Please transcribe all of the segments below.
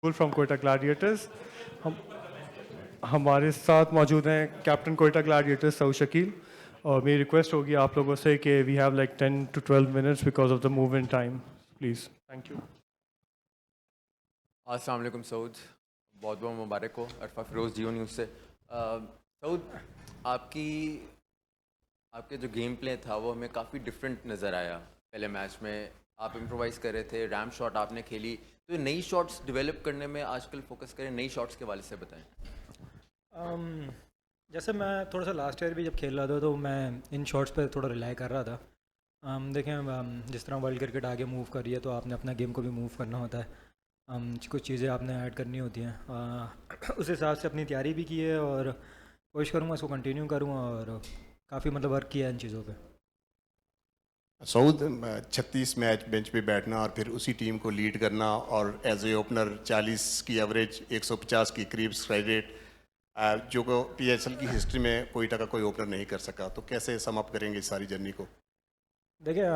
From Quetta Gladiators. हम हमारे साथ मौजूद हैं कैप्टन कोयटा ग्लैडिएटर्स सऊद शकील। और मेरी रिक्वेस्ट होगी आप लोगों से कि we have like 10 to 12 minutes because of the movement time, please. Thank you. अस्सलाम वालेकुम सऊद, बहुत बहुत मुबारक हो अरफा फ़िरोज़ जियो न्यूज़ से। सऊद, आपकी आपके जो गेम प्ले था वो हमें काफ़ी डिफरेंट नज़र आया। पहले मैच में आप इम्प्रोवाइज़ कर रहे थे, रैम शॉट आपने खेली, तो नई शॉट्स डेवलप करने में आजकल फोकस करें, नई शॉट्स के वाले से बताएं। अम, जैसे मैं थोड़ा सा लास्ट ईयर भी जब खेल रहा था तो मैं इन शॉट्स पे थोड़ा रिलाई कर रहा था। देखें, जिस तरह वर्ल्ड क्रिकेट आगे मूव कर रही है तो आपने अपना गेम को भी मूव करना होता है। कुछ चीज़ें आपने ऐड करनी होती हैं। उस हिसाब से अपनी तैयारी भी की है और कोशिश करूँगा इसको कंटिन्यू करूँ, और काफ़ी मतलब वर्क किया है इन चीज़ों पे। सऊद, 36 मैच बेंच पे बैठना और फिर उसी टीम को लीड करना और एज ए ओपनर 40 की एवरेज, 150 की करीब स्ट्राइक रेट, जो को पीएसएल की हिस्ट्री में कोयटा का कोई ओपनर नहीं कर सका, तो कैसे सम अप करेंगे इस सारी जर्नी को? देखिए,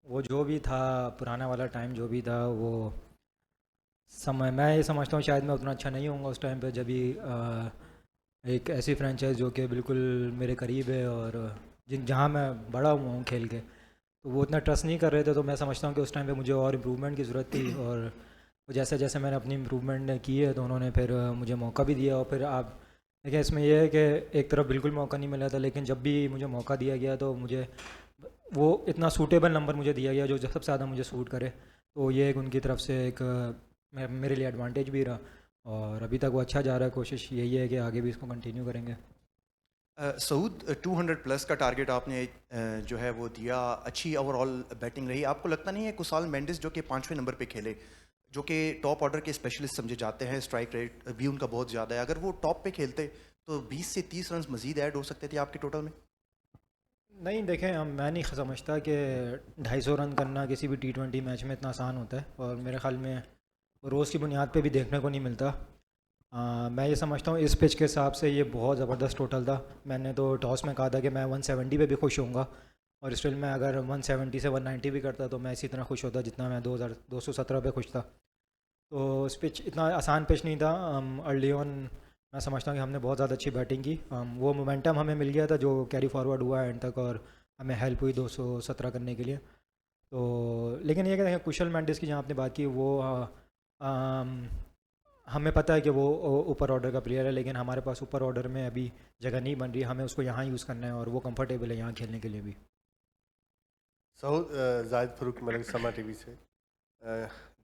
वो जो भी था पुराना वाला टाइम जो भी था वो समय, मैं ये समझता हूँ शायद मैं उतना अच्छा नहीं होऊंगा उस टाइम पे, जब भी एक ऐसी फ्रेंचाइज जो कि बिल्कुल मेरे करीब है और जिन जहाँ मैं बड़ा हुआ हूँ खेल के, तो वो उतना ट्रस्ट नहीं कर रहे थे। तो मैं समझता हूँ कि उस टाइम पे मुझे और इम्प्रूवमेंट की ज़रूरत थी, और जैसे जैसे मैंने अपनी इम्प्रूवमेंट की है तो उन्होंने फिर मुझे मौका भी दिया। और फिर आप देखिए, इसमें यह है कि एक तरफ बिल्कुल मौका नहीं मिला था, लेकिन जब भी मुझे मौका दिया गया तो मुझे वो इतना सूटेबल नंबर मुझे दिया गया जो सबसे ज़्यादा मुझे सूट करे। तो ये एक उनकी तरफ से एक मेरे लिए एडवांटेज भी रहा, और अभी तक वो अच्छा जा रहा है। कोशिश यही है कि आगे भी इसको कंटिन्यू करेंगे। सऊद, 200 प्लस का टारगेट आपने जो है वो दिया, अच्छी ओवरऑल बैटिंग रही। आपको लगता नहीं है कुसाल मेंडिस जो कि 5वें नंबर पे खेले, जो कि टॉप ऑर्डर के स्पेशलिस्ट समझे जाते हैं, स्ट्राइक रेट भी उनका बहुत ज़्यादा है, अगर वो टॉप पे खेलते तो 20 से 30 रन मजीद ऐड हो सकते थे आपके टोटल में? नहीं, देखें, मैं नहीं समझता कि 250 रन करना किसी भी T20 मैच में इतना आसान होता है, और मेरे ख्याल में रोज़ की बुनियाद पे भी देखने को नहीं मिलता। मैं ये समझता हूँ इस पिच के हिसाब से ये बहुत ज़बरदस्त टोटल था। मैंने तो टॉस में कहा था कि मैं 170 पे भी खुश होऊंगा, और स्टिल मैं अगर 170 से 190 भी करता तो मैं इसी तरह खुश होता जितना मैं 2217 पे खुश था। तो इस पिच इतना आसान पिच नहीं था। अर्ली ऑन मैं समझता हूँ कि हमने बहुत ज़्यादा अच्छी बैटिंग की। वो मोमेंटम हमें मिल गया था जो कैरी फॉरवर्ड हुआ एंड तक, और हमें हेल्प हुई 217 करने के लिए। तो लेकिन ये कहते हैं कुशल मेंडिस की जहाँ आपने बात की, वो हमें पता है कि वो ऊपर ऑर्डर का प्लेयर है, लेकिन हमारे पास ऊपर ऑर्डर में अभी जगह नहीं बन रही। हमें उसको यहाँ यूज़ करना है, और वो कंफर्टेबल है यहाँ खेलने के लिए भी। सऊद, जाहिद फ़ारूक मलिक, समा टीवी से।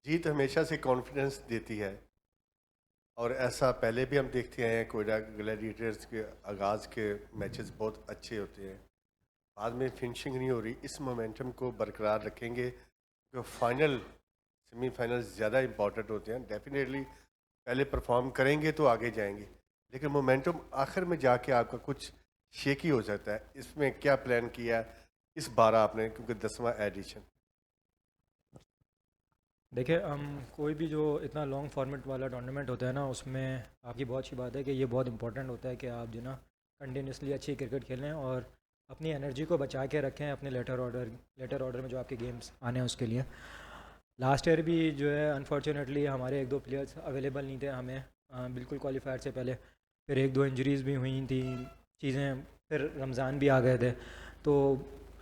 जीत हमेशा से कॉन्फिडेंस देती है, और ऐसा पहले भी हम देखते आए हैं। कोयटा ग्लैडिएटर्स के आगाज़ के मैचेस बहुत अच्छे होते हैं, बाद में फिनिशिंग नहीं हो रही। इस मोमेंटम को बरकरार रखेंगे, जो फाइनल सेमीफाइनल ज़्यादा इंपॉर्टेंट होते हैं। डेफिनेटली पहले परफॉर्म करेंगे तो आगे जाएंगे, लेकिन मोमेंटम आखिर में जाके आपका कुछ शेकी हो सकता है। इसमें क्या प्लान किया इस बार आपने, क्योंकि 10वां एडिशन? देखिए, कोई भी जो इतना लॉन्ग फॉर्मेट वाला टूर्नामेंट होता है ना, उसमें आपकी बहुत अच्छी बात है कि ये बहुत इंपॉर्टेंट होता है कि आप जो ना कंटिन्यूसली अच्छी क्रिकेट खेलें और अपनी एनर्जी को बचा के रखें अपने लेटर ऑर्डर में जो आपके गेम्स आने हैं उसके लिए। लास्ट ईयर भी जो है अनफॉर्चुनेटली हमारे एक दो प्लेयर्स अवेलेबल नहीं थे हमें बिल्कुल क्वालिफायर से पहले। फिर एक दो इंजरीज़ भी हुई थी चीज़ें, फिर रमज़ान भी आ गए थे। तो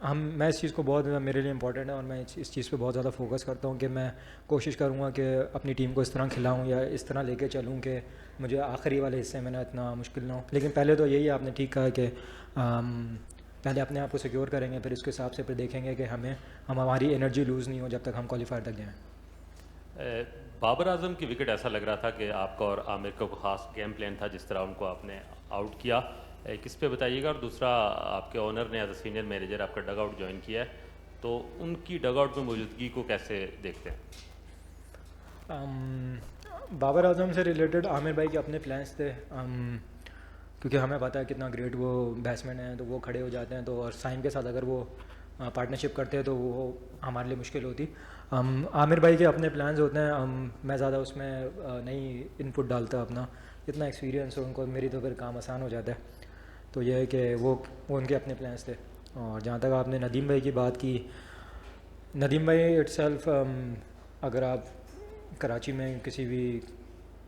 मैं इस चीज़ को बहुत, मेरे लिए इम्पोर्टेंट है, और मैं इस चीज़ पे बहुत ज़्यादा फोकस करता हूँ कि मैं कोशिश करूँगा कि अपनी टीम को इस तरह खिलाऊँ या इस तरह लेके चलूँ कि मुझे आखिरी वाले हिस्से में ना इतना मुश्किल ना हो। लेकिन पहले तो यही आपने ठीक कहा कि पहले अपने आप को सिक्योर करेंगे, फिर उसके हिसाब से फिर देखेंगे कि हमारी एनर्जी लूज़ नहीं हो जब तक हम क्वालिफायर तक जाएँ। बाबर आजम की विकेट ऐसा लग रहा था कि आपका और आमिर का खास गेम प्लान था जिस तरह उनको आपने आउट किया, किस पे बताइएगा। और दूसरा, आपके ओनर ने एज अ सीनियर मैनेजर आपका डग आउट ज्वाइन किया है, तो उनकी डग आउट में मौजूदगी को कैसे देखते हैं? बाबर आजम से रिलेटेड आमिर भाई के अपने प्लान्स थे, क्योंकि हमें पता है कितना ग्रेट वो बैट्समैन है, तो वो खड़े हो जाते हैं। तो और साइम के साथ अगर वो पार्टनरशिप करते हैं तो वो हमारे लिए मुश्किल होती। आमिर भाई के अपने प्लान्स होते हैं, मैं ज़्यादा उसमें नहीं इनपुट डालता अपना। इतना एक्सपीरियंस हो उनको, मेरी तो फिर काम आसान हो जाता है। तो यह है कि वो उनके अपने प्लान्स थे। और जहाँ तक आपने नदीम भाई की बात की, नदीम भाई इट्सेल्फ, अगर आप कराची में किसी भी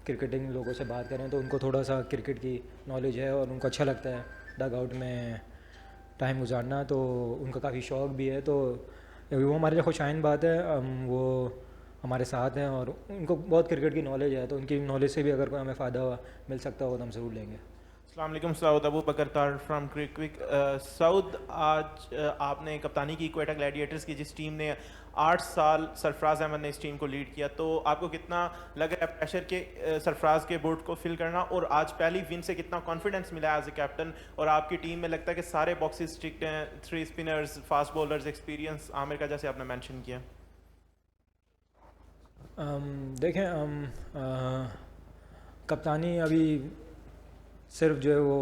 क्रिकेटिंग लोगों से बात करें तो उनको थोड़ा सा क्रिकेट की नॉलेज है और उनको अच्छा लगता है डग आउट में टाइम गुजारना, तो उनका काफ़ी शौक़ भी है। तो वो हमारे लिए खुशाइन बात है, वो हमारे साथ हैं और उनको बहुत क्रिकेट की नॉलेज है, तो उनकी नॉलेज से भी अगर कोई हमें फ़ायदा मिल सकता हो तो हम ज़रूर लेंगे। अस्सलाम वालेकुम सऊद, अबू बकर तार फ्रॉम क्रिक। सऊद, आज आपने कप्तानी की क्वेटा ग्लैडिएटर्स की, जिस टीम ने 8 साल सरफराज अहमद ने इस टीम को लीड किया, तो आपको कितना लग रहा है प्रेशर के सरफराज के बोर्ड को फिल करना, और आज पहली विन से कितना कॉन्फिडेंस मिला एज ए कैप्टन, और आपकी टीम में लगता है कि सारे बॉक्सेस स्ट्रिक्ट हैं, 3 spinners, fast bowlers, experience Aamir का जैसे आपने मेंशन किया? देखें, कप्तानी अभी सिर्फ जो है वो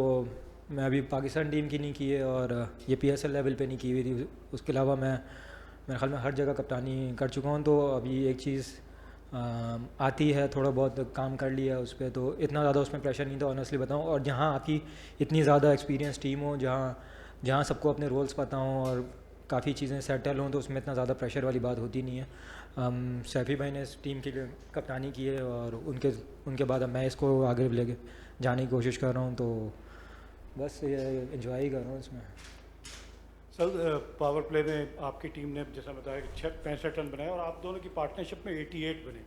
मैं अभी पाकिस्तान टीम की नहीं की है और ये PSL लेवल पे नहीं की हुई थी, उसके अलावा मैं मेरे ख्याल में हर जगह कप्तानी कर चुका हूँ। तो अभी एक चीज़ आती है, थोड़ा बहुत काम कर लिया उस पर, तो इतना ज़्यादा उसमें प्रेशर नहीं था ऑनेस्टली बताऊँ। और जहाँ आपकी इतनी ज़्यादा एक्सपीरियंस टीम हो, जहाँ सबको अपने रोल्स पता हों और काफ़ी चीज़ें सेटल हों, तो उसमें इतना ज़्यादा प्रेशर वाली बात होती नहीं है। सैफी भाई ने इस टीम की कप्तानी की है और उनके बाद अब मैं इसको आगे लेके जाने की कोशिश कर रहा हूँ, तो बस ये एंजॉय ही कर रहा हूँ इसमें। सर, पावर प्ले में आपकी टीम ने जैसा बताया कि 65 रन बनाए और आप दोनों की पार्टनरशिप में 88 बने,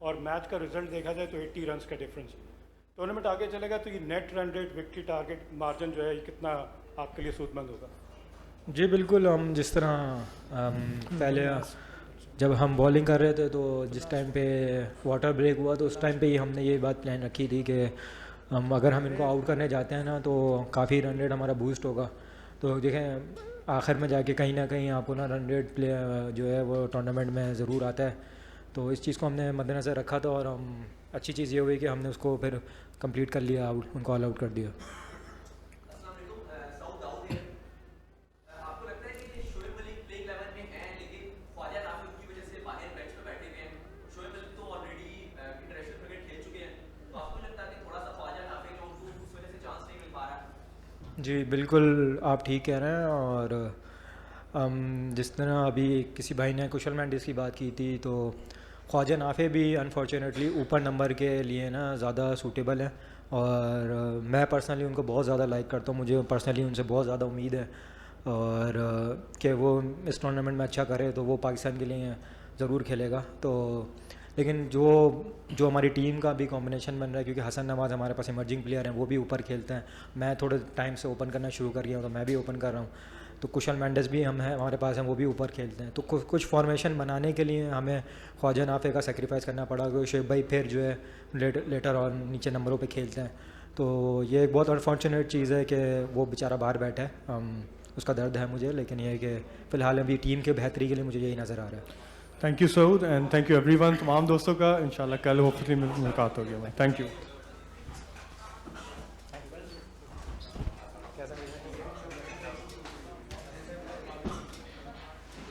और मैच का रिजल्ट देखा जाए तो 80 रन्स का डिफरेंस। टूर्नामेंट आगे चलेगा तो ये net run rate, victory target margin जो है ये कितना आपके लिए सूदमंद होगा? जी बिल्कुल, हम जिस तरह पहले जब हम बॉलिंग कर रहे थे तो जिस टाइम पे वाटर ब्रेक हुआ तो उस टाइम पे ही हमने ये बात प्लान रखी थी कि अगर हम इनको आउट करने जाते हैं ना तो काफ़ी रन रेट हमारा बूस्ट होगा। तो देखें आखिर में जाके कहीं ना कहीं आपको ना रन रेट प्ले जो है वो टूर्नामेंट में ज़रूर आता है, तो इस चीज़ को हमने मद्देनज़र रखा था और हम अच्छी चीज़ ये हुई कि हमने उसको फिर कंप्लीट कर लिया, आउट उनको ऑल आउट कर दिया। जी बिल्कुल, आप ठीक कह रहे हैं। और जिस तरह अभी किसी भाई ने कुशल मेंडिस की बात की थी, तो ख्वाजा नाफे भी अनफॉर्चुनेटली ऊपर नंबर के लिए ना ज़्यादा सूटेबल है, और मैं पर्सनली उनको बहुत ज़्यादा लाइक करता हूँ, मुझे पर्सनली उनसे बहुत ज़्यादा उम्मीद है और कि वो इस टूर्नामेंट में अच्छा करे तो वो पाकिस्तान के लिए ज़रूर खेलेगा। तो लेकिन जो हमारी टीम का भी कॉम्बिनेशन बन रहा है, क्योंकि हसन नवाज़ हमारे पास इमर्जिंग प्लेयर हैं, वो भी ऊपर खेलते हैं, मैं थोड़े टाइम से ओपन करना शुरू कर गया हूँ तो मैं भी ओपन कर रहा हूँ, तो कुशल मेंडिस भी हमारे पास हैं, वो भी ऊपर खेलते हैं। तो कुछ फॉर्मेशन बनाने के लिए हमें ख्वाजा नाफे का सेक्रीफाइस करना पड़ा, क्योंकि शेख भाई फिर जो है लेटर और नीचे नंबरों पे खेलते हैं। तो ये एक बहुत अनफॉर्चुनेट चीज़ है कि वो बेचारा बाहर बैठा है, उसका दर्द है मुझे, लेकिन ये है कि फ़िलहाल अभी टीम के बेहतरी के लिए मुझे यही नज़र आ रहा है। Thank you Saud, and thank you everyone, तमाम दोस्तों का। इंशाल्लाह कल होपफुली मुलाकात होगी। Thank you.